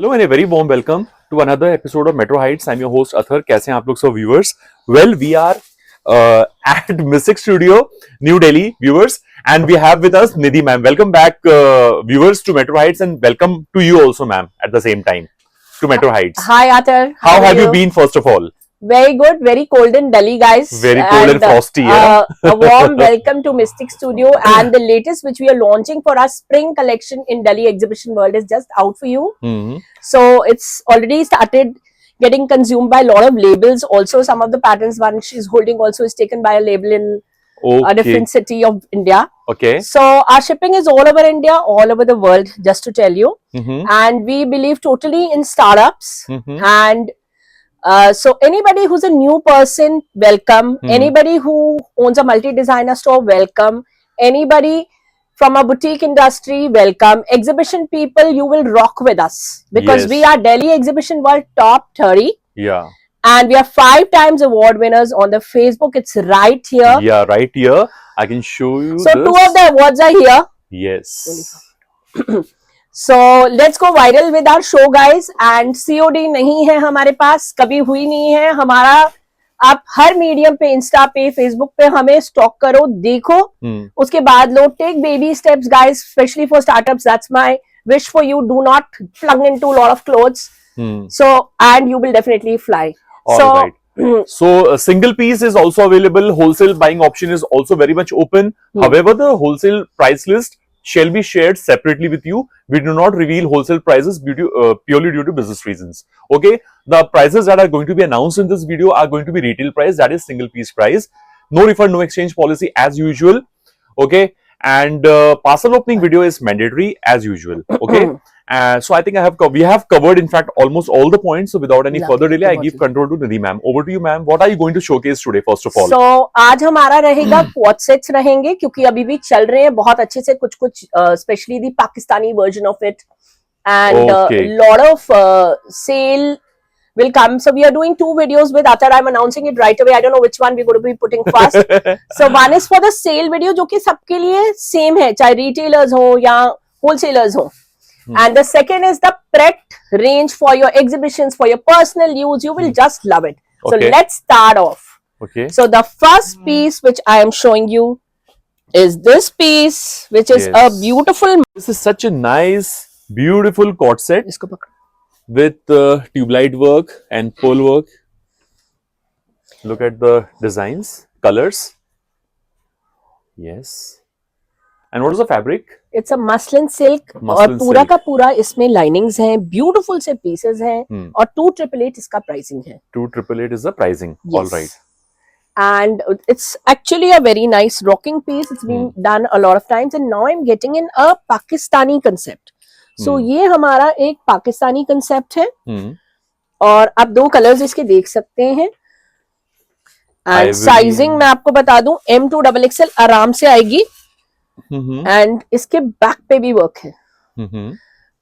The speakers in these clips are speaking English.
Hello and a very warm welcome to another episode of Metro Heights. I'm your host Athar. कैसे हैं आप लोग सब viewers? Well, we are at Mystic Studio, New Delhi, viewers, and we have with us Nidhi ma'am. Welcome back, viewers, to Metro Heights, and welcome to you also, ma'am, at the same time to Metro Heights. Hi, Athar. How have you been, first of all? Very good. Very cold in Delhi, guys. Very cold and frosty. A warm welcome to Mystic Studio, and the latest which we are launching for our spring collection in Delhi Exhibition World is just out for you. So it's already started getting consumed by a lot of labels. Also, some of the patterns one she's holding also is taken by a label in a different city of India. Okay. So our shipping is all over India, all over the world, just to tell you. And we believe totally in startups. And so anybody who's a new person, welcome. Anybody who owns a multi-designer store, welcome. Anybody from a boutique industry, welcome. Exhibition people, you will rock with us because we are Delhi Exhibition World Top 30. Yeah. And we are 5 times award winners on the Facebook. It's right here. Yeah, right here. I can show you. So 2 of the awards are here. Yes. So let's go viral with our show, guys. And COD नहीं है हमारे पास, कभी हुई नहीं है हमारा. आप हर मीडियम पे, इंस्टा पे, फेसबुक पे हमें स्टॉक करो, देखो, उसके बाद लो. Take baby steps, guys, specially for startups. That's my wish for you. Do not plug into lot of clothes. So and you will definitely fly. So single piece is also available. Wholesale buying option is also very much open. However, the wholesale price list shall be shared separately with you. We do not reveal wholesale prices purely due to business reasons. Okay, the prices that are going to be announced in this video are going to be retail price, that is single piece price. No refund, no exchange policy as usual. Okay, and parcel opening video is mandatory as usual. Okay. So I think we have covered in fact almost all the points. So without any further delay, I give control to Nidhi ma'am. Over to you, ma'am. What are you going to showcase today, first of all? So आज हमारा रहेगा quad sets रहेंगे, क्योंकि अभी भी चल रहे हैं बहुत अच्छे से कुछ especially the Pakistani version of it, and lot of sale will come. So we are doing 2 videos with Athar. I'm announcing it right away. I don't know which one we're going to be putting first. So one is for the sale video, जो कि सबके लिए same है, चाहे retailers हो या wholesalers हो. And the second is the Pret range for your exhibitions, for your personal use. You will just love it. So let's start off. Okay. So the first piece which I am showing you is this piece, which is a beautiful. This is such a nice, beautiful cord set with tube-light work and pearl work. Look at the designs, colors. Yes. And what is the fabric? It's a muslin silk और पूरा का पूरा इसमें linings हैं, beautiful से pieces हैं, और 2888 इसका प्राइसिंग है. 2888 is the pricing. Yes. All right. And it's actually a very nice rocking piece. It's been done a lot of times, and now I'm getting in a Pakistani concept. So ये हमारा एक Pakistani concept है, और आप 2 colours इसके देख सकते हैं. And साइजिंग मैं आपको बता दूं, M2XXL आराम से आएगी. एंड इसके बैक पे भी वर्क है.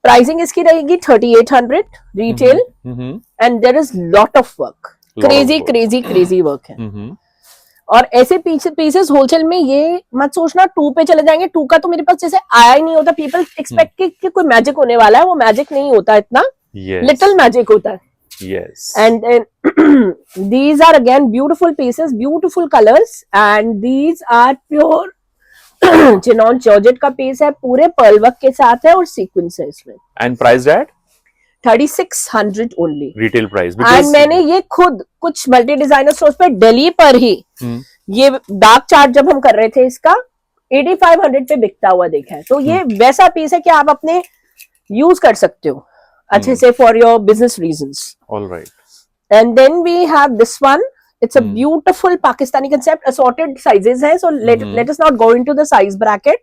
प्राइसिंग इसकी रहेगी 3800 retail, and there is lot of work. Crazy work है. और ऐसे पीसेस होलसेल में ये मत सोचना 2 पे चले जाएंगे. 2 का तो मेरे पास जैसे आया ही नहीं होता. पीपल एक्सपेक्ट कि कोई मैजिक होने वाला है. वो मैजिक नहीं होता, इतना लिटिल मैजिक होता है. Yes. And then these are again beautiful pieces, beautiful colors, and these are pure chinon georgette का पीस है, पूरे पर्ल वर्क के साथ है और सीक्वेंस है इसमें. And price at 3600 only retail price. And मैंने ये खुद कुछ मल्टी डिजाइनर स्टोर्स पे दिल्ली पर ही ये डार्क चार्ट जब हम कर रहे थे इसका 8500 पे बिकता हुआ देखा है. तो ये वैसा पीस है कि आप अपने यूज कर सकते हो अच्छे से for your business reasons. Alright. And then we have this one. It's a beautiful Pakistani concept. Assorted sizes hai, so let us not go into the size bracket.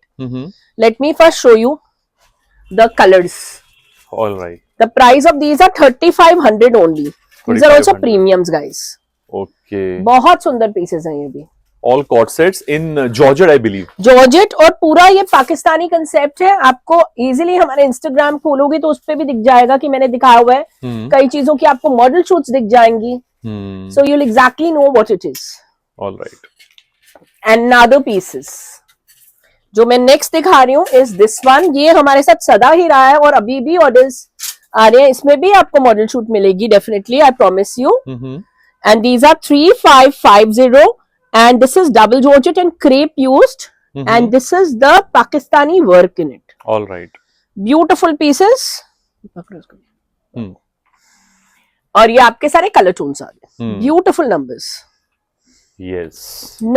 Let me first show you the colors. All right. The price of these are 3500 only. These are also premiums, guys. Okay. बहुत सुंदर pieces हैं ये भी. All cord sets in Georgette, I believe. Georgette, और पूरा ये Pakistani concept है. आपको easily हमारे Instagram खोलोगे तो उस पे भी दिख जाएगा कि मैंने दिखाया हुआ है. कई चीजों की आपको model shoots दिख जाएंगी. So you'll exactly know what it is. All right. And another pieces. जो मैं next दिखा रही हूँ is this one. ये हमारे साथ सदा ही रहा है और अभी भी orders आ रहे हैं, इसमें भी आपको मॉडल शूट मिलेगी definitely, I promise you. And these are 3550 and this is double georgette and crepe used and this is the Pakistani work in it. All right. Beautiful pieces. और ये आपके सारे कलर टोन्स आ गए. Beautiful numbers. Yes.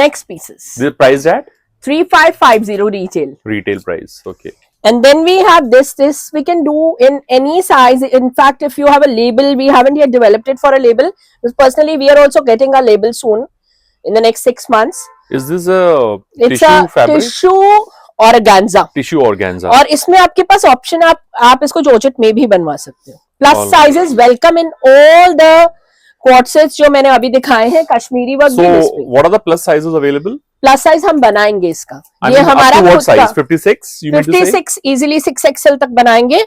Next pieces. The price at 3550 retail. Retail price. Okay. And then we have this we can do in any size. In fact, if you have a label, we haven't yet developed it for a label. Because personally, we are also getting a label soon in the next 6 months. Is this a It's tissue a fabric? tissue organza. Tissue organza. और इसमें आपके पास option, आप इसको georgette में भी बनवा सकते हो. Plus All sizes welcome in all the co-ord sets जो मैंने अभी दिखाए हैं. कश्मीरी वर्क भी So, इसमें. what are the plus sizes available? Plus size हम बनाएंगे इसका. I ये mean, हमारा up to what खुद का size? 56? You mean to say? 56 easily 6XL तक बनाएंगे.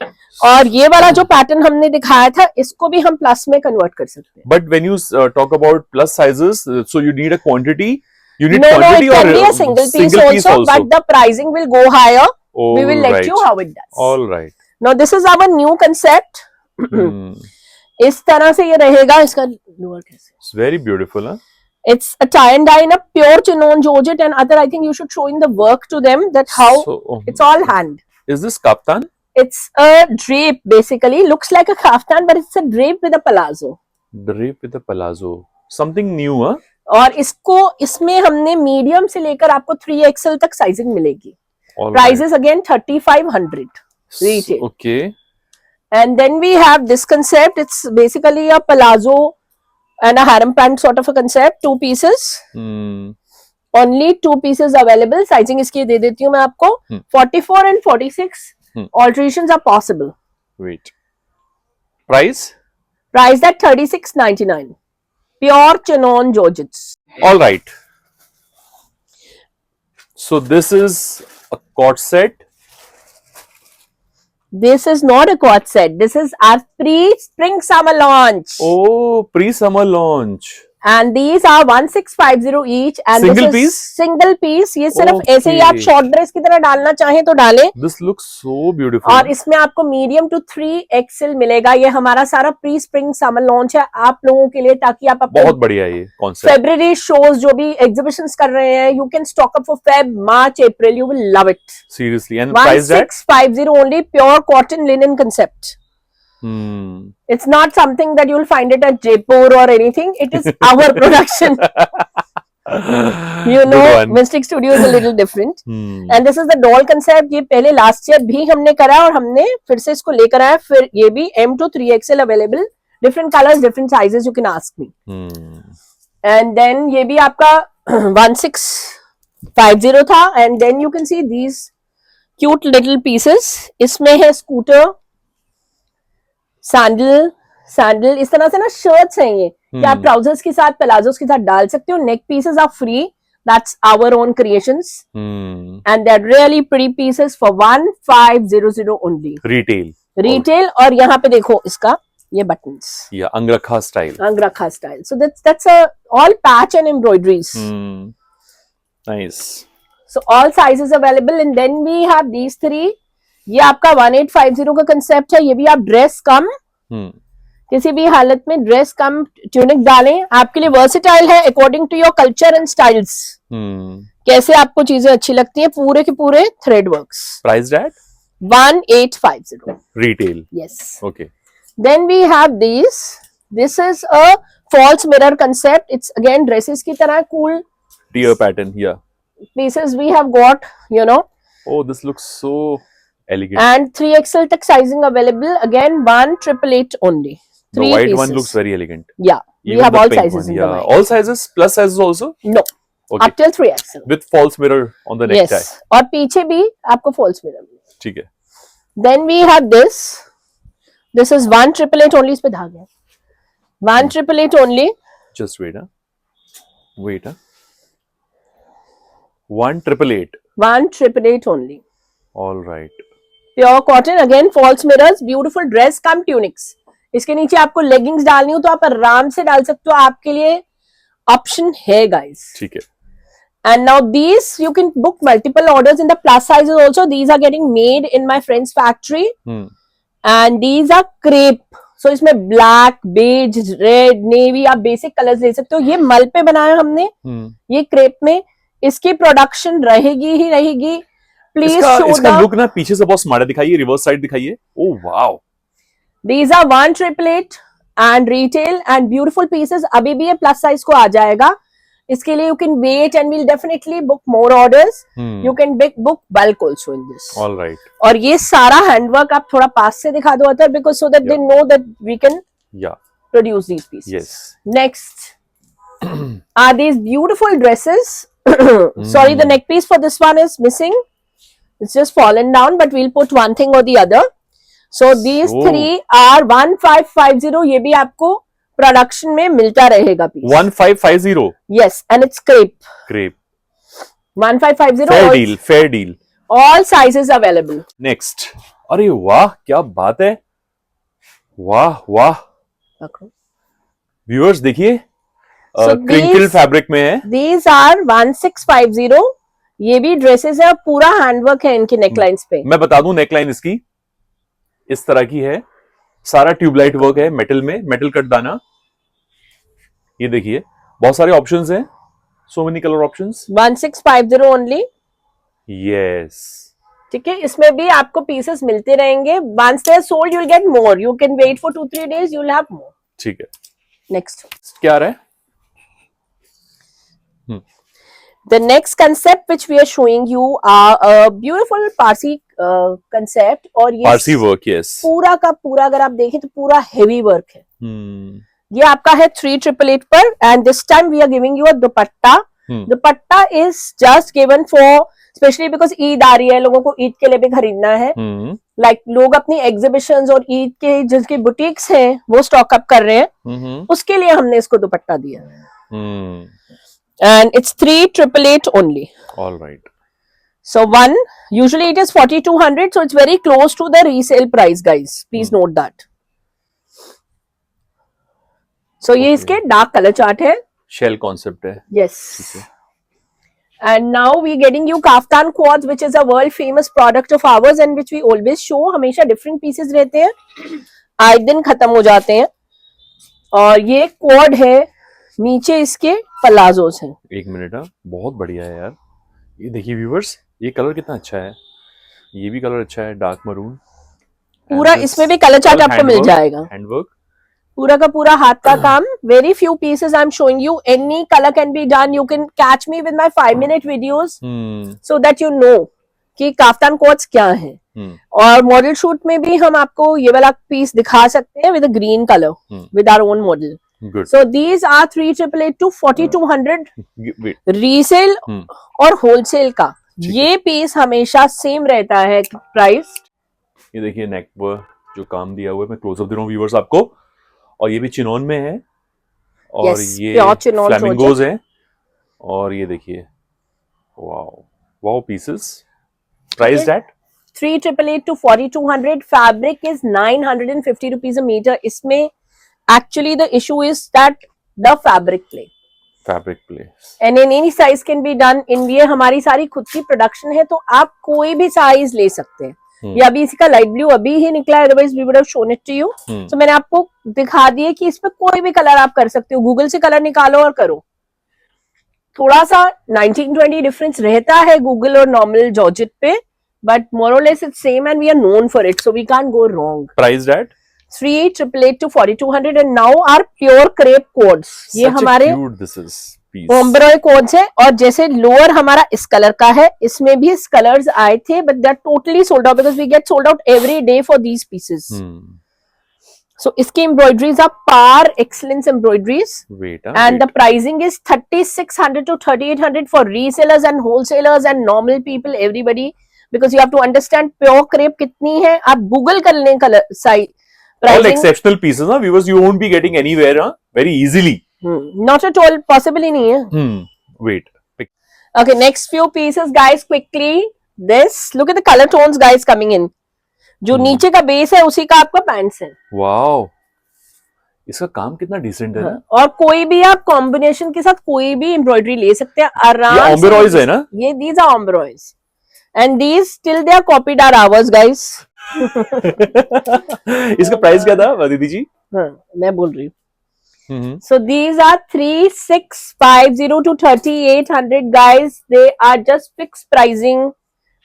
और ये वाला जो पैटर्न हमने दिखाया था, इसको भी हम प्लस में कन्वर्ट कर सकते हैं. But when you talk about plus sizes, so you need a quantity. You need No, quantity it can or be a single piece also, but the pricing will go higher. Oh, We will let right. you how it does. All right. Now this is our new concept. Hmm. इस तरह से ये रहेगा. इसका lower कैसे? It's very beautiful, huh? It's a tie and dye in a pure chinon georgette and other. I think you should show in the work to them that how So, it's all hand. Is this kaftan? It's a drape basically. Looks like a kaftan, but it's a drape with a palazzo. Drape with a palazzo. Something new, huh? और इसमें हमने medium से लेकर आपको 3XL तक sizing मिलेगी. All Prices again 3500 retail. Okay. And then we have this concept. It's basically a palazzo and a harem pant sort of a concept. 2 pieces. Hmm. Only 2 pieces available. Sizing इसकी दे देती हूँ मैं आपको. 44 and 46. Alterations are possible. Wait. Price? Priced at 36.99. Pure chinon georgettes. All right. So this is a cord set. This is not a quad set. This is our pre-spring summer launch. Oh, pre-summer launch. And these are 1650 each. And Single this is piece? Single piece. ये सिर्फ ऐसे ही आप Okay. Short dress की तरह डालना चाहें तो डालें. This looks so beautiful. और इसमें आपको मीडियम टू 3XL मिलेगा. ये हमारा सारा प्री स्प्रिंग समर लॉन्च है आप लोगों के लिए, ताकि आप अपने बहुत बढ़िया ये कॉन्सेप्ट. फेब्रुअरी शोज जो भी एग्जीबिशंस कर रहे हैं, you can stock up for Feb, March, April. You will love it. Seriously. And price that? 1650 only. Pure cotton linen concept. Hmm. It's not something that you'll find it at Jaipur or anything. It is our production. You Good know, one. Mystic Studio is a little different. Hmm. And this is the doll concept. ये पहले last year भी हमने करा और हमने फिर से इसको लेकर आया. फिर ये भी M to 3XL available. Different colors, different sizes. You can ask me. Hmm. And then ये भी आपका 1650 था. And then you can see these cute little pieces. इसमें है स्कूटर, सैंडल. इस तरह से ना शर्ट्स हैं ये कि आप ट्राउजर्स के साथ, प्लाजोस के साथ डाल सकते हो. Neck pieces are free. That's our own creations. Hmm. And they're really pretty pieces for 1500 only. Retail. और यहाँ पे देखो इसका ये buttons. Yeah, Angrakha style. Angrakha style. So that's a all patch and embroideries. Hmm. Nice. So all sizes available. And then we have these 3. ये आपका 1850 का concept है. ये भी आप ड्रेस कम, किसी भी हालत में ड्रेस कम ट्यूनिक डालें. आपके लिए वर्सेटाइल है according to your culture and styles. कैसे आपको चीजें अच्छी लगती हैं. पूरे के पूरे thread works. Price that? 1850. Retail. Yes. Okay. Then we have these. This is a false mirror concept. It's again dresses की तरह cool Tear pattern. Yeah. pieces we have got, you know. Oh, this looks so elegant. And 3XL tech sizing available. Again 1888 only. The 3 white pieces. one looks very elegant. Yeah, we Even have the all pink sizes one, in yeah. the white. All sizes, plus sizes also. No, Okay. up till 3XL. With false mirror on the necktie. Yes, और पीछे भी आपको false mirror मिलेगा. ठीक है. Then we have this. This is 1888 only. इस पे धागा है. 1888 only. Just wait, huh? Wait, huh? 1888. 1888 only. All right. Pure cotton. Again falls mirrors. Beautiful dress cum tunics. इसके नीचे आपको लेगिंग्स डालनी हो तो आप आराम से डाल सकते हो. आपके लिए ऑप्शन है गाइस. ठीक है. And now these you can book multiple orders in the plus sizes also. These are getting made in my friend's factory. And these are crepe. So इसमें ब्लैक, बेज, रेड, नेवी, आप basic colours ले सकते हो. ये मल पे बनाया हमने, ये क्रेप में. इसकी प्रोडक्शन रहेगी ही रहेगी. प्लीज इसका लुक ना पीछे से बहुत स्मार्ट है. दिखाइए, रिवर्स साइड दिखाइए. Oh wow. These are 188 and retail and beautiful pieces. अभी भी ये प्लस साइज को आ जाएगा. इसके लिए you can wait and we'll definitely book more orders. You can book bulk also in this. All right. और ये सारा हैंडवर्क आप थोड़ा पास से दिखा दो अतर, because so that they know that we can produce these pieces. Yes. Next are these beautiful dresses. Sorry, the neck piece for this one is missing. It's just fallen down, but we'll put one thing or the other. So these three are 1550. ये भी आपको production में मिलता रहेगा piece. 1550. Yes, and it's crepe. Crepe. 1550. Fair deal. Fair deal. All sizes available. Next. अरे वाह, क्या बात है. वाह वाह. व्यूअर्स देखिए, क्रिंकल फैब्रिक में है. These are 1650. ये भी ड्रेसेस है, पूरा हैंडवर्क है इनके नेकलाइंस पे. मैं बता दूं, नेकलाइन इसकी इस तरह की है. सारा ट्यूबलाइट वर्क है मेटल में, मेटल कट दाना. ये देखिए, बहुत सारे ऑप्शंस हैं. So many colour options. 1650 only. Yes. ठीक है, इसमें भी आपको पीसेस मिलते रहेंगे. Once they are sold, you'll get more. You can wait for 2-3 days. You'll have more. ठीक है. Next. क्या आ रहा है? The next concept which we are showing you are a beautiful Parsi concept. और ये Parsi work, yes. पूरा का पूरा अगर आप देखें तो पूरा heavy work है. ये आपका है 3888 पर. And this time we are giving you a dupatta. Dupatta is just given for especially because Eid आ रही है, लोगों को ईद के लिए भी खरीदना है. Like लोग अपनी एग्जीबिशंस और ईद के जिनके बुटीक्स हैं वो स्टॉक अप कर रहे हैं. उसके लिए हमने इसको दुपट्टा दिया है. And it's 3888 only. All right. So one, usually it is 4200, so it's very close to the resale price, guys. Please note that. So ये इसके डार्क कलर चार्ट है. शेल कॉन्सेप्ट है. Yes. And now we getting you kaftan quads, which is a world famous product of ours and which we always show. हमेशा different pieces रहते हैं, आए दिन खत्म हो जाते हैं. और ये quad है, नीचे इसके पलाजोस हैं. एक मिनट. बहुत बढ़िया है यार. ये देखिए व्यूअर्स, ये कलर कितना अच्छा है. ये भी कलर अच्छा है, डार्क मरून. पूरा इसमें भी कलर चार्ट आपको मिल जाएगा. हैंडवर्क पूरा का पूरा हाथ का काम. Very few pieces I am showing you. Any colour can be done. You can catch me with my 5-minute videos so that you know कि काफ्तान कोट्स क्या है. और मॉडल शूट में भी हम आपको ये वाला पीस दिखा सकते हैं with a green colour with our own model. Good. So these are 3888 to 4200 resale और होलसेल का. ये पीस हमेशा सेम रहता है प्राइस. ये देखिए नेक पर जो काम दिया हुआ है, मैं क्लोजअप दे रहा हूँ व्यूअर्स आपको. और ये भी चिनोन में है. और yes, ये फ्लेमिंगोज हैं. और ये देखिए, wow wow pieces. Price that 3888 to 4200. Fabric is 950 rupees a meter. इसमें actually the issue is that the fabric play and in any size can be done. in ये हमारी सारी खुद की प्रोडक्शन है, तो आप कोई भी साइज ले सकते हैं. ये अभी इसी का लाइट ब्लू अभी ही निकला है, otherwise we would have shown it to you. तो मैंने आपको दिखा दिया कि इसमें कोई भी कलर आप कर सकते हो. गूगल से कलर निकालो और करो. थोड़ा सा 19-20 डिफरेंस रहता है गूगल और नॉर्मल जॉर्जेट पे, बट मोर और less it's same and we are known for it, so we can't go wrong. Price that 3888 to 4200. and now are pure crepe codes. ये हमारे ओम्ब्रॉय कोड्स है. और जैसे लोअर हमारा इस कलर का है, इसमें भी इस कलर्स आए थे, but they are totally sold out because we get sold out every day for these pieces. So इसकी embroideries are par excellence embroideries. And the pricing is 3600 to 3800 for resellers and wholesalers and normal people, everybody, because you have to understand pure crepe कितनी है. आप Google कर लें colour size. All exceptional pieces, huh? Viewers, you won't be getting anywhere, huh? Very easily. Not at all. Possibly नहीं है. Wait. Okay, next few pieces, guys. Quickly, this. Look at the color tones, guys, coming in. जो नीचे का base है, उसी का आपका pants है. Wow. इसका काम कितना डिसेंट है. और कोई भी आप कॉम्बिनेशन के साथ कोई भी एम्ब्रॉयडरी ले सकते हैं आराम से. ये ओम्ब्रॉयज है ना? ये these are ombroids. And these till they are copied are ours, guys. इसका प्राइस क्या था दीदी जी? हाँ, मैं बोल रही हूँ. हम्म. So these are 3650 to 3800 guys. They are just fixed pricing.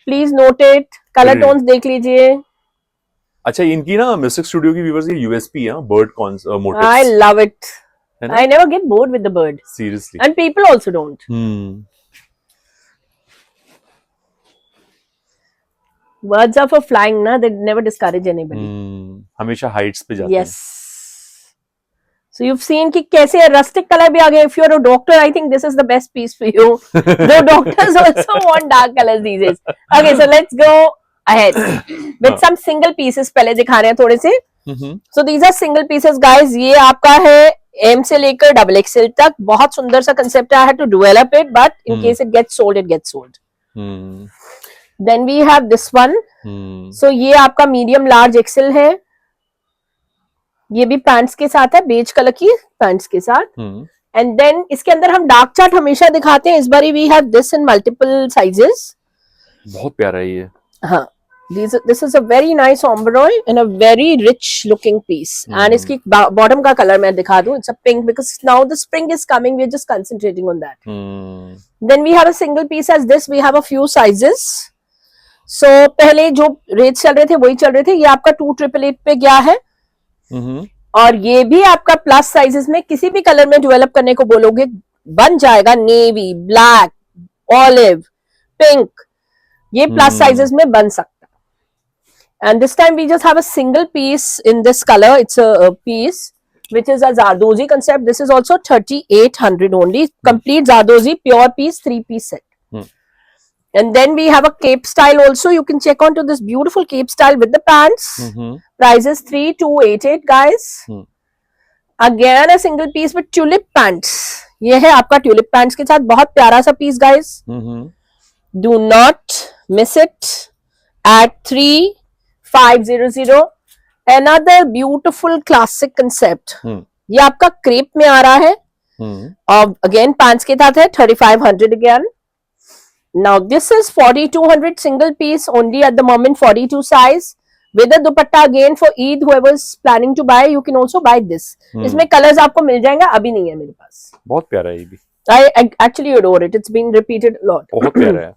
Please note it. Color Great. tones देख लीजिए. अच्छा, इनकी ना मिस्टिक स्टूडियो की व्यूअर्स की यूएसपी है bird motifs. I love it. है ना? I never get bored with the bird. Seriously. And people also don't. Birds are for flying, na? They never discourage anybody. हमेशा हाइट्स पे जाते Yes. So you've seen कि कैसे rustic color भी आ गए. If you're a doctor, I think this is the best piece for you. Though doctors also want dark colors these days. Okay, so let's go ahead with some single pieces. पहले दिखा रहे हैं थोड़े से. So these are single pieces, guys. ये आपका है M से लेकर XXL तक. बहुत सुंदर सा concept है. I had to develop it, but in case it gets sold, it gets sold. Then we have this one. So ये आपका medium large XL है. ये भी पैंट्स के साथ है, बेज कलर की पैंट्स के साथ. एंड देन इसके अंदर हम डार्क चार्ट हमेशा दिखाते हैं. इस बार we have this in multiple sizes. बहुत प्यारा है ये. हाँ, this is a very nice ombre and a very rich looking piece. And इसकी बॉटम का कलर मैं दिखा दूं. It's a pink because now the spring is coming. We are just concentrating on that. Then we have a single piece as this. We have a few sizes. So पहले जो rate चल रहे थे वही चल रहे थे. ये आपका 2888 पे गया है. और ये भी आपका प्लस साइजेस में किसी भी कलर में डेवलप करने को बोलोगे बन जाएगा. नेवी, ब्लैक, ऑलिव, पिंक, ये प्लस साइजेस में बन सकता है. And this time we just have a single piece in this colour. It's a piece which is a Zardozi concept. This is also 3800 only. Complete Zardozi pure piece 3-piece set. And then we have a cape style also. You can check on to this beautiful cape style with the pants. Price is 3288 guys. Again a single piece with tulip pants. ये है आपका tulip pants के साथ. बहुत प्यारा सा piece guys. Do not miss it at 3500. Another beautiful classic concept. ये आपका crepe में आ रहा है. और again pants के साथ है 3500 again. Now this is 4200 single piece only at the moment, 42 size with a dupatta again for Eid. Whoever's planning to buy, you can also buy this. इसमें colors आपको मिल जाएंगे. अभी नहीं है मेरे पास. बहुत प्यारा है ये भी. I actually adore it. It's been repeated a lot. बहुत प्यारा है.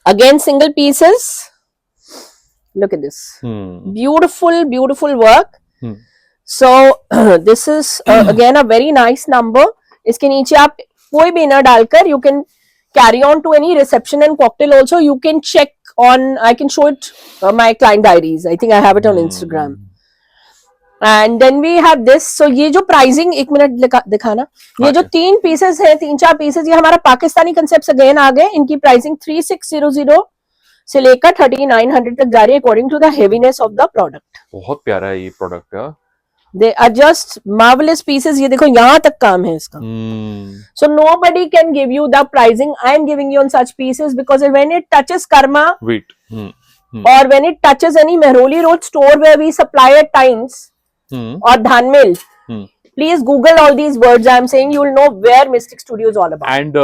Again single pieces. Look at this. Beautiful, beautiful work. So this is again a very nice number. इसके नीचे आप कोई भी इनर डालकर you can carry on to any reception and cocktail also. You can check on, I can show it my client diaries. I think I have it on Instagram. And then we have this. So ये जो pricing, एक minute दिखाना. ये जो 3 pieces है, 3-4 pieces, ये हमारा Pakistani concepts again आ गए. इनकी pricing 3600 से लेकर 3900 तक जा रही है according to the heaviness of the product. बहुत प्यारा है ये product यार. They are just marvelous pieces. ये देखो यहाँ तक काम है इसका. So nobody can give you the pricing I am giving you on such pieces because when it touches Karma or when it touches any Mehroli Road store where we supply at times or Dhanmil, please Google all these words I am saying. You will know where Mystic Studio is all about. And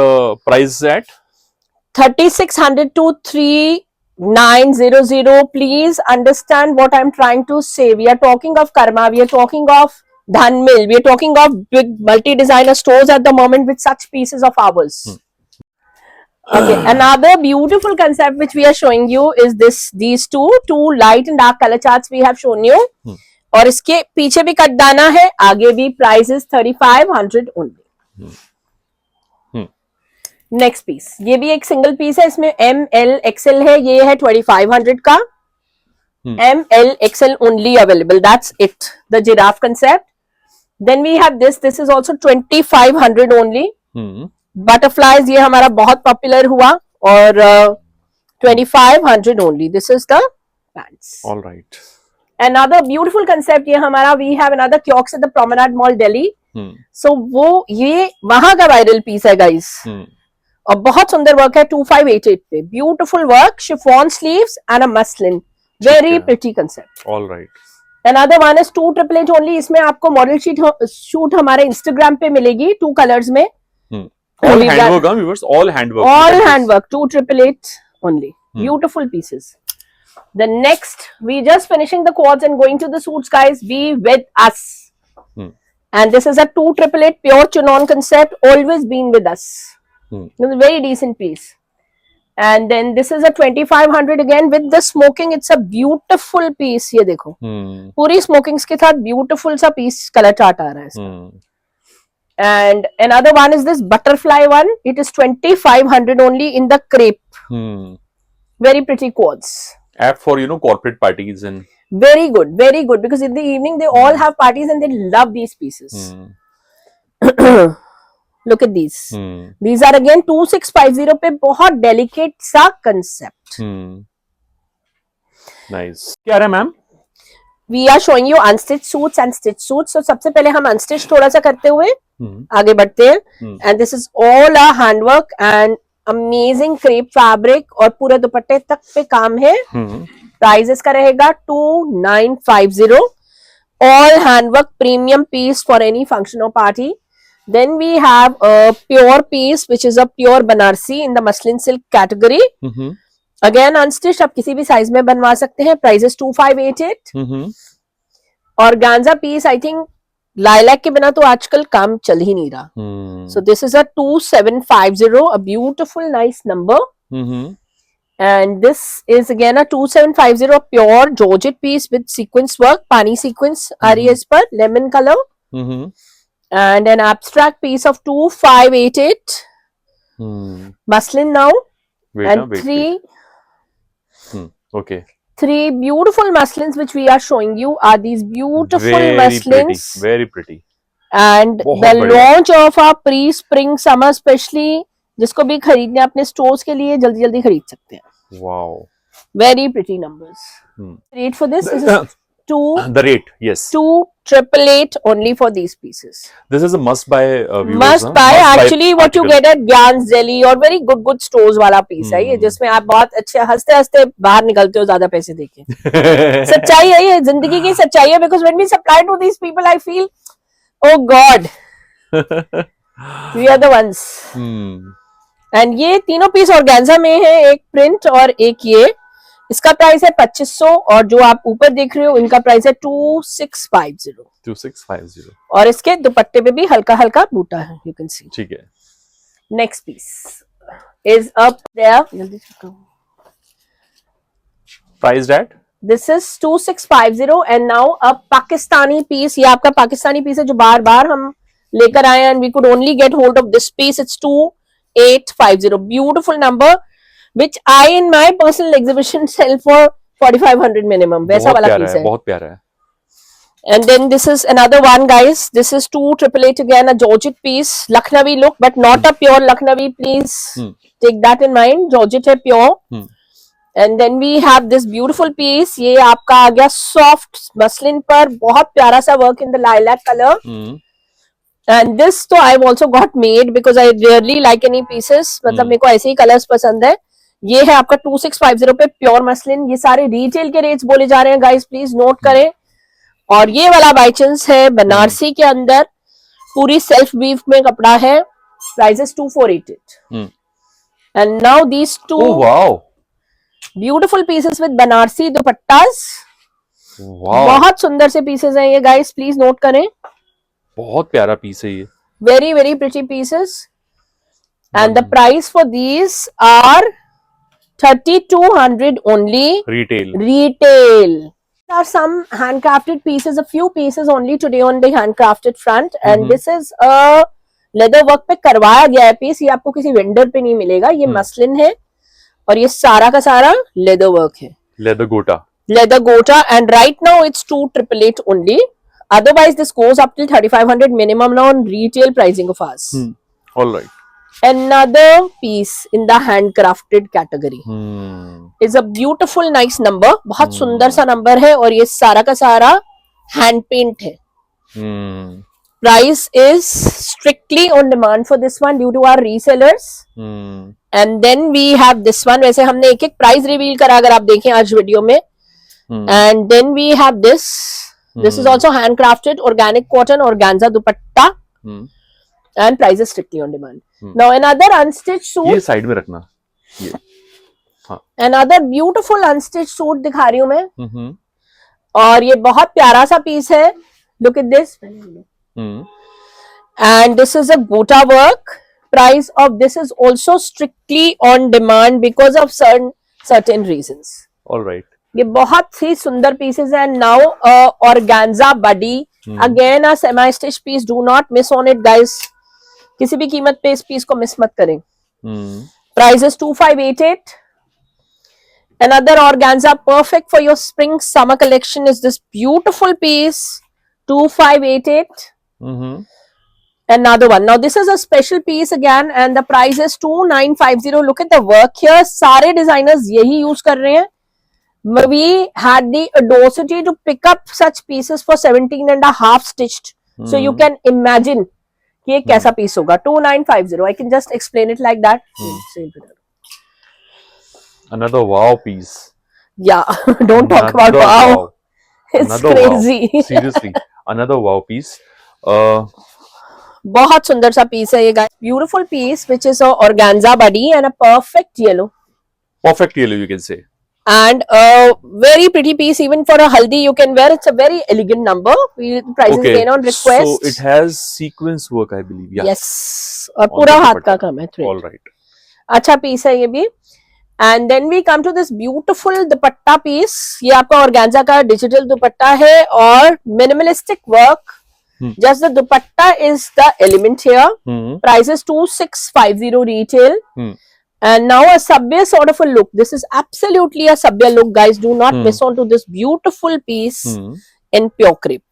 price at 3600 to 3900. Please understand what I'm trying to say. We are talking of Karma. We are talking of Dhanmil. We are talking of big multi-designer stores at the moment with such pieces of ours. Okay. Another beautiful concept which we are showing you is these two light and dark color charts we have shown you. और इसके पीछे भी कटदाना है. आगे भी price is 3500 only. Next piece. ये भी एक सिंगल पीस है. इसमें ML XL है. ये है 2500 का. ML XL only available. That's it. The giraffe concept. Then we have this. This is also 2500 only. Butterflies ये हमारा बहुत पॉपुलर हुआ और 2500 only. This is the pants. All right. Another beautiful concept ये हमारा. We have another kiosk at the Promenade Mall, Delhi. So वो ये वहां का वायरल पीस है guys. और बहुत सुंदर वर्क है. 2588 पे. Beautiful work. Chiffon sleeves and a muslin. Very pretty concept. All right. Another one is 2888 only. इसमें आपको मॉडल शूट हमारे इंस्टाग्राम पे मिलेगी 2 कलर्स में. All handwork. Viewers, all handwork. All handwork. 2888 only. Beautiful pieces. The next, we just finishing the quads and going to the suits, guys. Be with us. And this is a 2888 pure chinon concept. Always been with us. It's a very decent piece. And then this is a 2500 again with the smoking. It's a beautiful piece. ये देखो पूरी smokings के साथ beautiful सा piece color chart आ रहा है इसका. And another one is this butterfly one. It is 2500 only in the crepe. Very pretty quads. Apt for, you know, corporate parties and very good because in the evening they all have parties and they love these pieces. Look at these. These are again 2650 पे बहुत delicate सा concept. Nice. क्या रहा है ma'am? We are showing you unstitched suits and stitched suits. So सबसे पहले हम unstitched थोड़ा सा करते हुए आगे बढ़ते हैं. And this is all a handwork and amazing crepe fabric और पूरे दुपट्टे तक पे काम है. प्राइस इसका रहेगा 2950. All handwork premium piece for any function or party. Then we have a pure piece which is a pure Banarsi in the muslin silk category. Again unstitched, आप किसी भी size में बनवा सकते हैं. Price is 2588. Organza piece, I think lilac के बिना तो आजकल काम चल ही नहीं रहा. So this is a 2750, a beautiful nice number. And this is again a 2750, a pure Georgette piece with sequence work, pani sequence आ रही है इस पर, lemon color. And an abstract piece of 2588. Muslin now. Three. Okay. Three beautiful muslins which we are showing you are these beautiful muslins. Very pretty. And the launch of our pre-spring summer specially, जिसको भी खरीदने अपने stores के लिए जल्दी जल्दी खरीद सकते हैं. Wow. Very pretty numbers. Rate for this is the rate, yes. 2888 only for these pieces. This is a must buy. Viewers, must buy. Actually, what you get at Gyan's Deli or very good stores वाला piece है ये, जिसमें आप बहुत अच्छे हंसते हंसते बाहर निकलते हो ज्यादा पैसे देके. सच्चाई है ये, जिंदगी की सच्चाई है. Because when we supply to these people, I feel, oh God, we are the ones. And ये तीनों पीस ऑर्गेन्जा में है, एक प्रिंट और एक ये. इसका प्राइस है 2500 और जो आप ऊपर देख रहे हो इनका प्राइस है 2650. 2650. और इसके दुपट्टे पे भी हल्का हल्का बूटा है, यू कैन सी. ठीक है. Next piece is up there. जल्दी check. Price at this is 2650 and now a Pakistani piece. ये आपका पाकिस्तानी पीस है जो बार बार हम लेकर आए and we could only get hold of this piece. It's 2850. Beautiful number which I in my personal exhibition sell for 4500 minimum. वैसा वाला piece है. बहुत प्यारा है. And then this is another one, guys. This is 2888 again, a Georgette piece, Lucknowi look, but not a pure Lucknowi. Please take that in mind. Georgette है pure. And then we have this beautiful piece. ये आपका आ गया soft muslin पर, बहुत प्यारा सा work in the lilac color. And this तो I've also got made because I rarely like any pieces. मतलब मेरे को ऐसे ही colors पसंद है. ये है आपका 2650 पे प्योर मसलिन. ये सारे रिटेल के रेट्स बोले जा रहे हैं गाइस, प्लीज नोट करें. और ये वाला बाय चांस है बनारसी के अंदर, पूरी सेल्फ वीव में कपड़ा है. Price is 2488. And now these two beautiful pieces with Banarasi dupattas. बहुत सुंदर से पीसेस हैं ये गाइस, प्लीज नोट करें. बहुत प्यारा पीस है ये. Very very pretty pieces. And the price for these are 3200 only. Retail. There are some handcrafted pieces, a few pieces only today on the handcrafted front. And this is a leather work पे करवाया गया है piece. ये आपको किसी vendor पे नहीं मिलेगा. ये मसलिन है और ये सारा का सारा leather work है. Leather gota. And right now it's 2888 only. Otherwise this goes up till 3500 minimum now on retail pricing of ours. All right. Another piece in the handcrafted category is a beautiful nice number. बहुत सुंदर सा number है और ये सारा का सारा hand paint है. Price is strictly on demand for this one due to our resellers. And then we have this one. वैसे हमने एक एक प्राइस रिवील करा अगर आप देखें आज वीडियो में. And then we have this. This is also handcrafted organic cotton organza dupatta. And price is strictly on demand. Now another unstitched suit. ये साइड में रखना. ये हाँ. Another beautiful unstitched सूट दिखा रही हूँ मैं, Mm-hmm. और ये बहुत प्यारा सा पीस है. Look at this. Mm. And this is a gota work. Price of this is also strictly on demand because of certain reasons. All right. ये बहुत ही सुंदर pieces है. Now organza body, again a semi stitch piece. Do not miss on it, guys. किसी भी कीमत पे इस piece को मिस मत करें. Price is 2588. Another organza perfect for your spring summer collection is this beautiful piece, 2588. Mm-hmm. Another one. Now this is a special piece again, and the price is 2950. Look at the work here. सारे designers यही use कर रहे हैं. We had the audacity to pick up such pieces for 17 and a half stitched. So you can imagine कि ये कैसा piece होगा. 2950. I can just explain it like that. Another wow piece. Yeah, don't talk about Another wow. It's Another crazy. wow. Seriously, another wow piece. बहुत सुंदर सा piece है ये guys. Beautiful piece which is a organza body and a perfect yellow. Perfect yellow, you can say. And a very pretty piece even for a haldi you can wear. It's a very elegant number. Prices again on request. So it has sequence work, I believe. Yeah. Yes. और पूरा हाथ का काम है. All right. अच्छा piece है ये भी. And then we come to this beautiful dupatta piece. ये आपका ऑर्गेन्जा का डिजिटल दुपट्टा है और minimalistic work. Just the dupatta is the element here. Price is 2650 retail. And now a Sabya sort of a look. This is absolutely a Sabya look, guys. Do not miss on to this beautiful piece in pure crepe.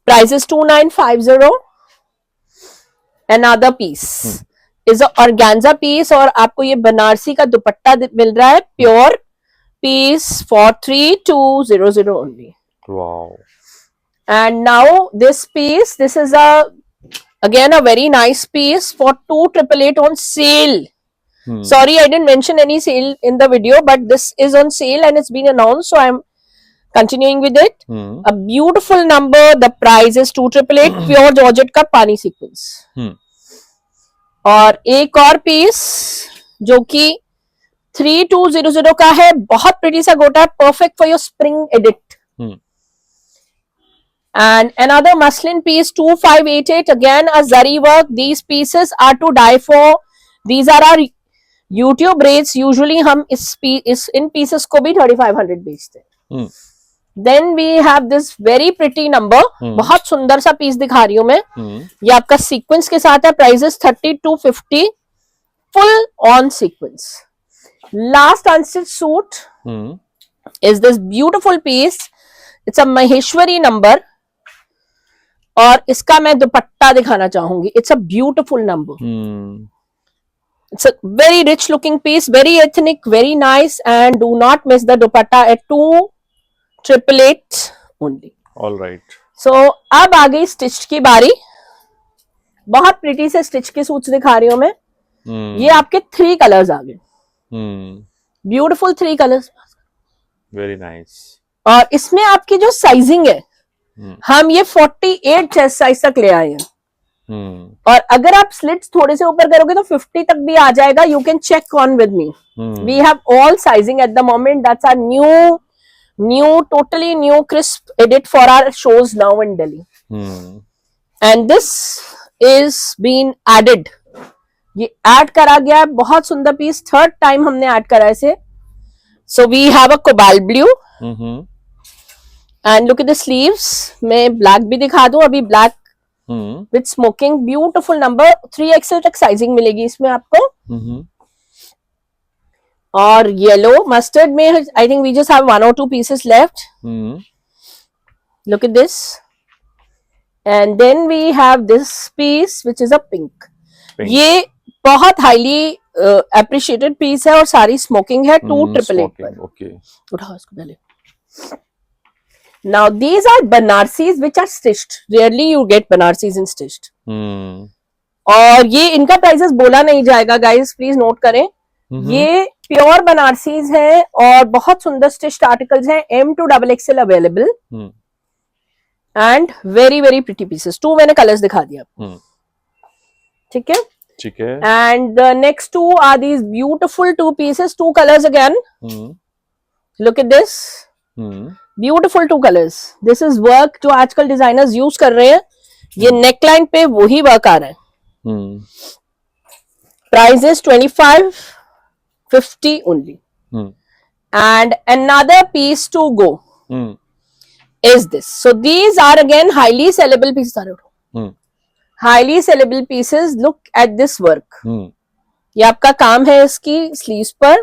Price is 2950. Another piece is a organza piece और आपको ये बनारसी का दुपट्टा मिल रहा है pure piece for 3200 only. Wow. And now this piece, this is again a very nice piece for 2888 on sale. Sorry, I didn't mention any sale in the video, but this is on sale and it's been announced, so I'm continuing with it. A beautiful number. The price is 2888 pure georgette का पानी sequence. और एक और piece जो कि 3200 का है, बहुत pretty सा गोटा, perfect for your spring edit. And another muslin piece 2588, again a zari work. These pieces are to die for. These are our YouTube rates. Usually हम इस इन pieces को भी 3500 बेचते हैं. Then we have this very pretty number. बहुत सुंदर सा piece दिखा रही हूँ मैं. ये आपका सीक्वेंस के साथ है. Price is 3250. Full on sequence. Last unstitched suit is this beautiful piece. It's a Maheshwari number. और इसका मैं दुपट्टा दिखाना चाहूंगी. It's a beautiful number. It's a very rich looking piece, very ethnic, very nice, and do not miss the dupatta at 2888 only. All right. So अब आ गई stitch की बारी. बहुत प्रिटी से स्टिच के सूट्स दिखा रही हूँ मैं. ये आपके 3 कलर्स आ गए. Beautiful 3 colours. Very nice. और इसमें आपकी जो साइजिंग है, हम ये 48 चेस्ट साइज तक ले आए हैं. और अगर आप स्लिट्स थोड़े से ऊपर करोगे तो 50 तक भी आ जाएगा. You can check on with me. We have all sizing at the moment. That's our new totally new crisp edit for our shows now in Delhi. And this is been added. ये ऐड करा गया है. बहुत सुंदर piece. 3rd time हमने add करा है इसे. So we have a cobalt blue. And look at the sleeves. मैं ब्लैक भी दिखा दूं अभी. Black with smocking. Beautiful number. 3XL तक साइजिंग मिलेगी इसमें आपको. और येलो मस्टर्ड में I think we just have 1 or 2 pieces left. Look at this. And then we have this piece which is a pink. ये बहुत हाईली appreciated piece है और सारी स्मोकिंग है. 2888 पर. Okay. उठाओ इसको पहले. Now these are Banarsis which are stitched. Rarely you get Banarsis in stitched. और ये इनका प्राइसेस बोला नहीं जाएगा गाइस, प्लीज नोट करें. ये प्योर बनारसीज है और बहुत सुंदर स्टिच्ड आर्टिकल्स हैं. M to XXL available and very very pretty pieces. 2 मैंने कलर्स दिखा दिया. ठीक है. ठीक है. And the next two are these beautiful two pieces, two colors again. Look at this. Beautiful two colors. This is work जो आजकल designers use कर रहे हैं. ये neckline पे वही work आ रहा है. Price is 25.50 only. And another piece to go is this. So these are again highly sellable pieces. Highly sellable pieces. Look at this work. ये आपका काम है इसकी sleeves पर.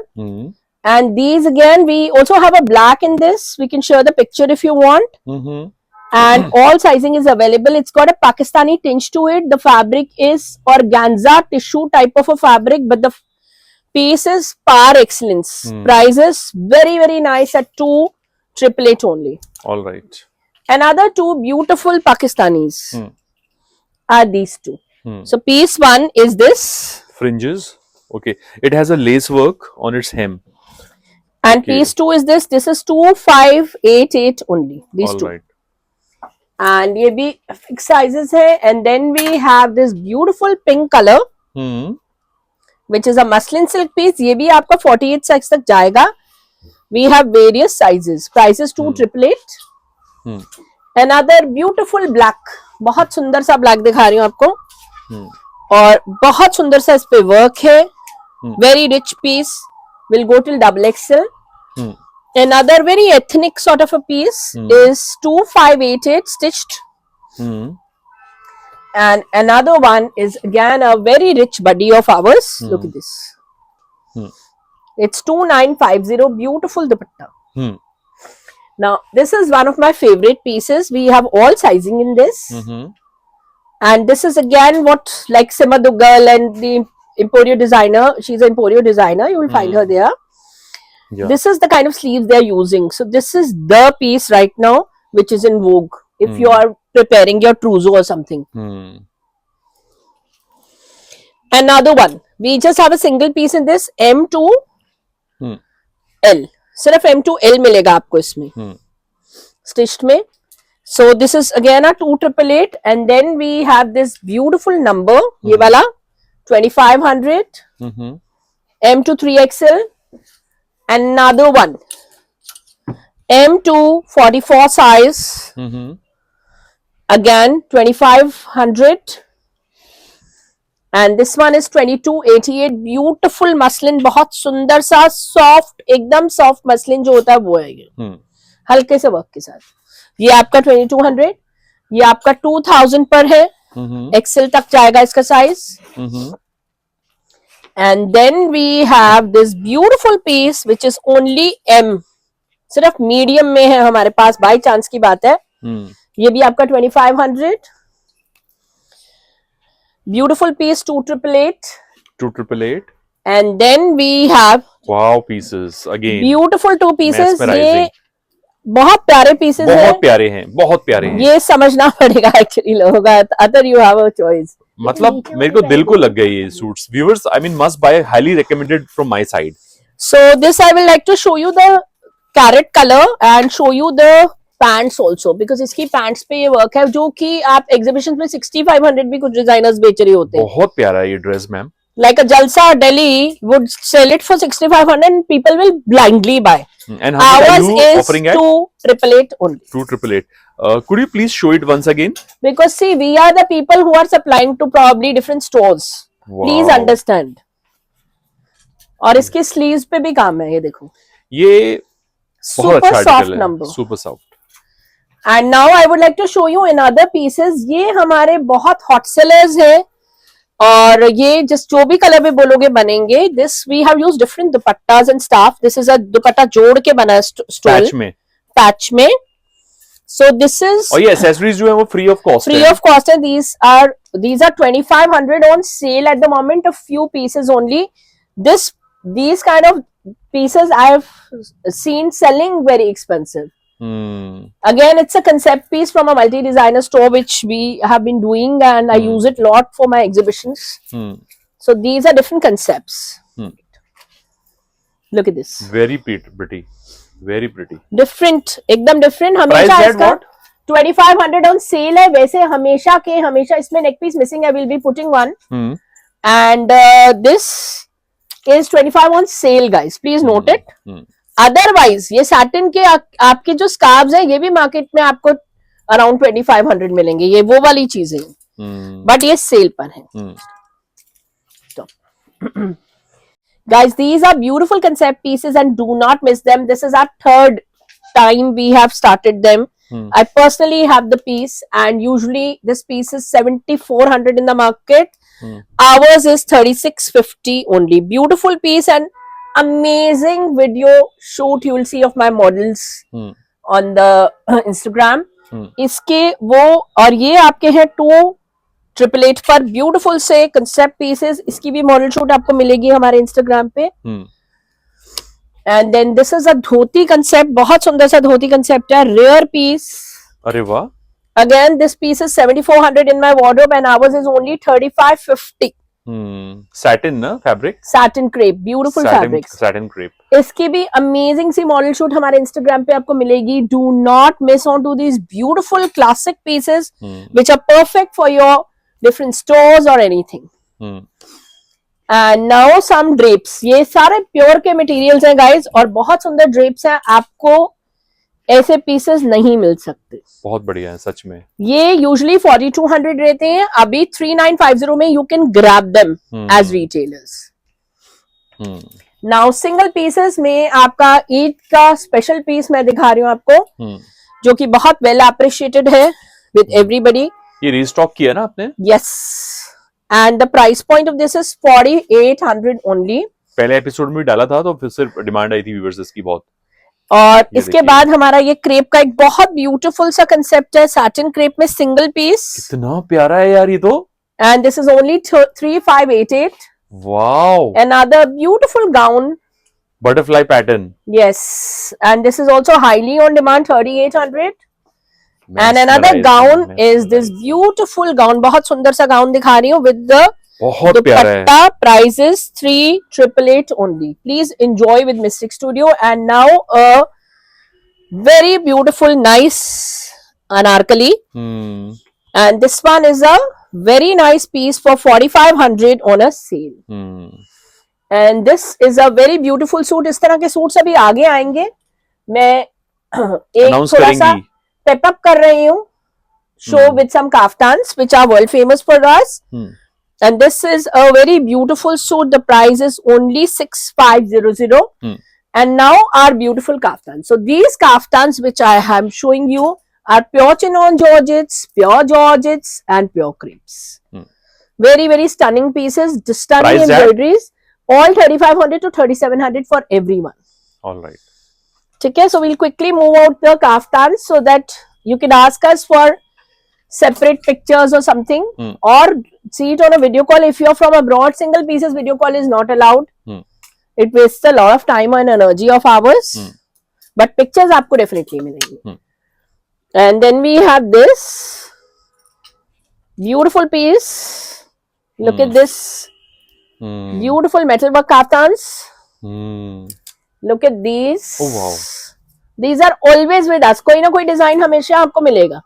And these again, we also have a black in this. We can share the picture if you want. And all sizing is available. It's got a Pakistani tinge to it. The fabric is organza tissue type of a fabric, but the piece is par excellence. Price is very, very nice at 288 only. All right. Another two beautiful Pakistanis are these two. So piece one is this. Fringes. Okay. It has a lace work on its hem. And piece two is this. This is 2588 only. These All two. right. And ये भी fixed sizes है. And then we have this beautiful pink color, which is a muslin silk piece. ये भी आपका 48 size तक जाएगा. We have various sizes. Prices 288. Another beautiful black. बहुत सुंदर सा black दिखा रही हूँ आपको. और बहुत सुंदर सा इस पे work है. Very rich piece. Will go till XXL. Another very ethnic sort of a piece is 2588 stitched. And another one is again a very rich buddy of ours. Look at this. It's 2950. Beautiful dupatta. Now this is one of my favorite pieces. We have all sizing in this. And this is again what like Sima Dugal and the Emporio designer. She's an Emporio designer. You will find her there. Yeah. This is the kind of sleeves they're using. So this is the piece right now which is in vogue if you are preparing your trousseau or something. Another one. We just have a single piece in this. M to L. सिर्फ M to L मिलेगा आपको इसमें. Stitched में. So this is again a 2888 and then we have this beautiful number. ये वाला 2500. M to 3XL. Another one. M to 44 size. Again 2500. And this one is 2288. Beautiful muslin. बहुत सुंदर सा soft, एकदम soft muslin जो होता है वो है ये. हल्के से वर्क के साथ. ये आपका 2200. ये आपका 2000 पर है. XL तक जाएगा इसका size. And then we have this beautiful piece which is only M. सिर्फ मीडियम में है हमारे पास. बाई चांस की बात है. ये भी आपका 2500. Beautiful piece 2888. 2888. And then we have wow pieces again. Beautiful two pieces. ये बहुत प्यारे pieces हैं. बहुत प्यारे हैं. बहुत प्यारे हैं. ये समझना पड़ेगा actually लोगों का. Other you have a choice. मतलब मेरे को दिल को लग गए ये suits. Viewers, I mean must buy. Highly recommended from my side. So this I will like to show you the carrot color and show you the pants also because इसकी pants पे ये work है जो कि आप exhibitions में 6500 भी कुछ designers बेच रहे होते हैं. बहुत प्यारा है ये dress ma'am. Like a Jalsa or Delhi would sell it for 6500 and people will blindly buy. And how much are you Ours offering is at? 2888 only. 2888. Could you please show it once again? Because see, we are the people who are supplying to probably different stores. Wow. Please understand. और इसके sleeves पे भी काम है ये देखो. ये बहुत Super अच्छा soft article है. number. Super soft. And now I would like to show you another pieces. ये हमारे बहुत hot sellers है और ये just जो भी कलर में बोलोगे बनेंगे. This we have used different dupattas and stuff. This is a दुपट्टा जोड़ के बना Patch में. Patch में. So this is. और ये accessories जो है वो free of cost Free है. of cost and these are 2500 on sale at the moment. A few pieces only. These kind of pieces I have seen selling very expensive. Again, it's a concept piece from a multi-designer store which we have been doing and I use it a lot for my exhibitions. So these are different concepts. Look at this. Very pretty. Very pretty. Different, एकदम different. Price हमेशा at इसका what? 2500 on sale है. वैसे हमेशा इसमें neck piece missing है. We'll be putting one. and this is 25 on sale guys, please note it. Otherwise ये satin के आपके जो स्कार्व्स हैं ये भी मार्केट में आपको अराउंड 2500 मिलेंगे, ये वो वाली चीजें बट ये सेल पर है. Guys, these are beautiful concept pieces and do not miss them. This is our third time we have started them. I personally have the piece and usually this piece is 7400 in the market. Ours is 3650 only. Beautiful piece and amazing video shoot you will see of my models on the Instagram. इसके वो और ये आपके हैं 2888 पर beautiful से concept pieces, इसकी भी मॉडल शूट आपको मिलेगी हमारे इंस्टाग्राम पे. And then this is a dhoti concept, बहुत सुंदर सा धोती कंसेप्ट है, रेयर पीस. अरे वाह. Again this piece is 7400 in my wardrobe and ours is only 3550. Satin ना fabric, satin crepe, beautiful fabrics. Satin crepe. इसकी भी अमेजिंग सी मॉडल शूट हमारे इंस्टाग्राम पे आपको मिलेगी. Do not miss on to these beautiful classic pieces which are perfect for your different stores or anything. And now some drapes. ये सारे pure के मटेरियल्स हैं गाइस और बहुत सुंदर ड्रेप्स हैं, आपको ऐसे पीसेस नहीं मिल सकते. बहुत बढ़िया है सच में. ये यूजुअली 4200 रहते हैं, अभी 3950 में you can grab them as retailers. Now single pieces में आपका ईद का स्पेशल पीस मैं दिखा रही हूँ आपको, जो कि बहुत वेल अप्रिशिएटेड है विद एवरीबडी. ये रीस्टॉक किया ना आपने? Yes. And the price point of this is 4800 only. पहले एपिसोड में भी डाला था तो फिर से डिमांड आई थी व्यूअर्स इसकी बहुत. और इसके बाद हमारा ये क्रेप का एक बहुत ब्यूटीफुल सा कंसेप्ट है, सैटिन क्रेप में सिंगल पीस. कितना प्यारा है यार ये तो. And this is only 3588. Wow. Another beautiful gown. Butterfly pattern. Yes. And this is also highly on demand, 3800. And another gown is this beautiful gown, बहुत सुंदर सा गाउन दिखा रही हूँ with the बहुत प्यारा है. दुपट्टा. Price is 3888 only. Please enjoy with Mystic Studio. And now a very beautiful, nice anarkali. And this one is a very nice piece for 4500 on a sale. And this is a very beautiful suit. इस तरह के suits अभी आगे आएंगे. मैं एक थोड़ा सा step up कर रही हूँ, show with some kaftans which are world famous for us. And this is a very beautiful suit. The price is only 6500. And now our beautiful kaftans. So these kaftans which I am showing you are pure chinon georgettes, pure georgettes and pure crepes. Very very stunning pieces, stunning embroideries. All 3500 to 3700 for everyone. All right. ठीक है, so we'll quickly move out the kaftans so that you can ask us for separate pictures or something, or see it on a video call. If you're from abroad, single pieces video call is not allowed. It wastes a lot of time and energy of ours. But pictures आपको definitely मिलेंगी. And then we have this beautiful piece. Look at this beautiful metalwork kaftans. Look at these. Oh wow. These are always with us. कोई ना कोई design हमेशा आपको मिलेगा.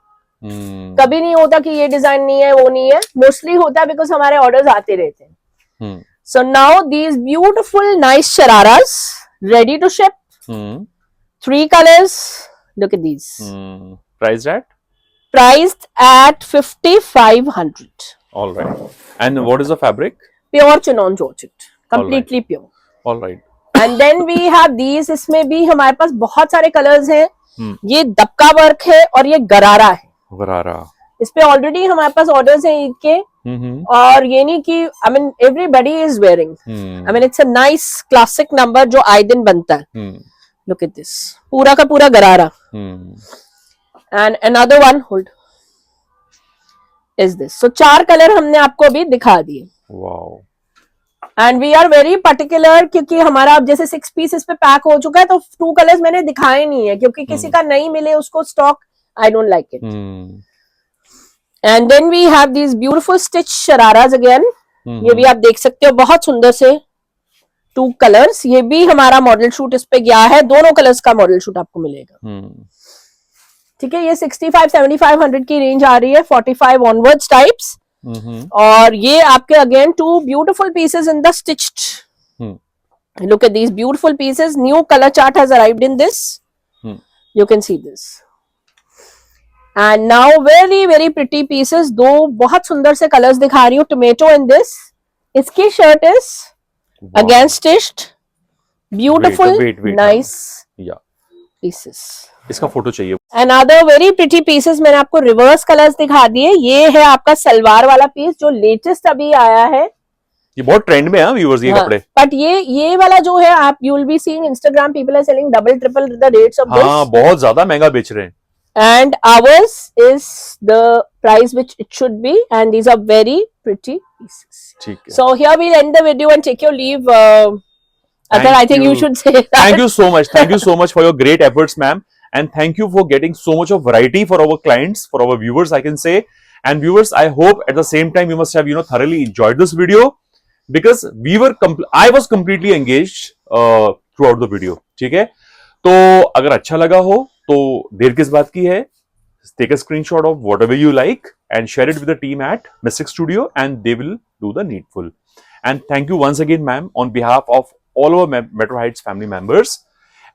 कभी नहीं होता कि ये डिजाइन नहीं है वो नहीं है, मोस्टली होता है बिकॉज हमारे ऑर्डर्स आते रहते हैं. So now these beautiful nice shararas ready to ship. 3 colors. Look at these. Priced at? Priced at 5500. All right. And what is the fabric? Pure chinon georgette. Completely pure. All right. And then we have these. इसमें भी हमारे पास बहुत सारे colours हैं. ये दबका work है और ये गरारा है. गरारा. इस पे ऑलरेडी हमारे पास ऑर्डर्स हैं ईद के. और ये नहीं कि I mean everybody is wearing. I mean it's a nice classic number जो आए दिन बनता है. लुक एट दिस, पूरा का पूरा gharara. And another one hold is this. So 4 colour हमने आपको अभी दिखा दिए. Wow. And we are very particular क्योंकि हमारा अब जैसे 6 पीसेस पे पैक हो चुका है तो 2 कलर्स मैंने दिखाए नहीं है क्योंकि किसी का नहीं मिले उसको stock. I don't like it. And then we have these beautiful stitch shararas again. ये भी आप देख सकते हो, बहुत सुंदर से 2 कलर्स. ये भी हमारा मॉडल शूट इस पे गया है, दोनों कलर्स का मॉडल शूट आपको मिलेगा. ठीक है, ये 65-7500 की रेंज आ रही है, 45 ऑनवर्ड्स टाइप्स. और ये आपके again 2 beautiful pieces in the stitched. Look at these beautiful pieces. New color chart has arrived in this. You can see this. And now very very pretty pieces. दो बहुत सुंदर से colors दिखा रही हूँ. Tomato in this. इसकी shirt is again stitched. Beautiful, wait, nice Yeah. pieces. इसका photo चाहिए. Another very pretty pieces मैंने आपको reverse colors दिखा दिए. ये है आपका सलवार वाला पीस जो लेटेस्ट अभी आया है. ये बहुत ट्रेंड में है व्यूअर्स ये कपड़े. बट ये वाला जो है आप you will be seeing Instagram people are selling double triple the rates of this. हाँ बहुत ज्यादा महंगा बेच रहे हैं. And ours is the price which it should be, and these are very pretty pieces. ठीक है. So here we'll end the video and take your leave. Adar, I think you should say that. Thank you so much. Thank you so much for your great efforts, ma'am. And thank you for getting so much of variety for our clients, for our viewers, I can say. And viewers, I hope at the same time you must have, thoroughly enjoyed this video because I was completely engaged throughout the video. ठीक है? तो अगर अच्छा लगा हो तो देर किस बात की है? Take a screenshot of whatever you like and share it with the team at Mystic Studio and they will do the needful. And thank you once again, ma'am, on behalf of all our Metro Heights family members.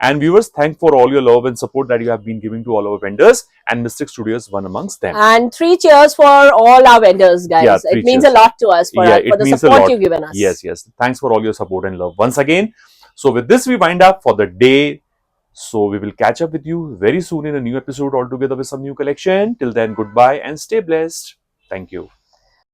And viewers, thank for all your love and support that you have been giving to all our vendors, and Mystic Studio is one amongst them. And 3 cheers for all our vendors, guys. Yeah, it means cheers. a lot to us for the support you've given us. Yes. Thanks for all your support and love once again. So with this, we wind up for the day. So we will catch up with you very soon in a new episode altogether with some new collection. Till then, goodbye and stay blessed. Thank you.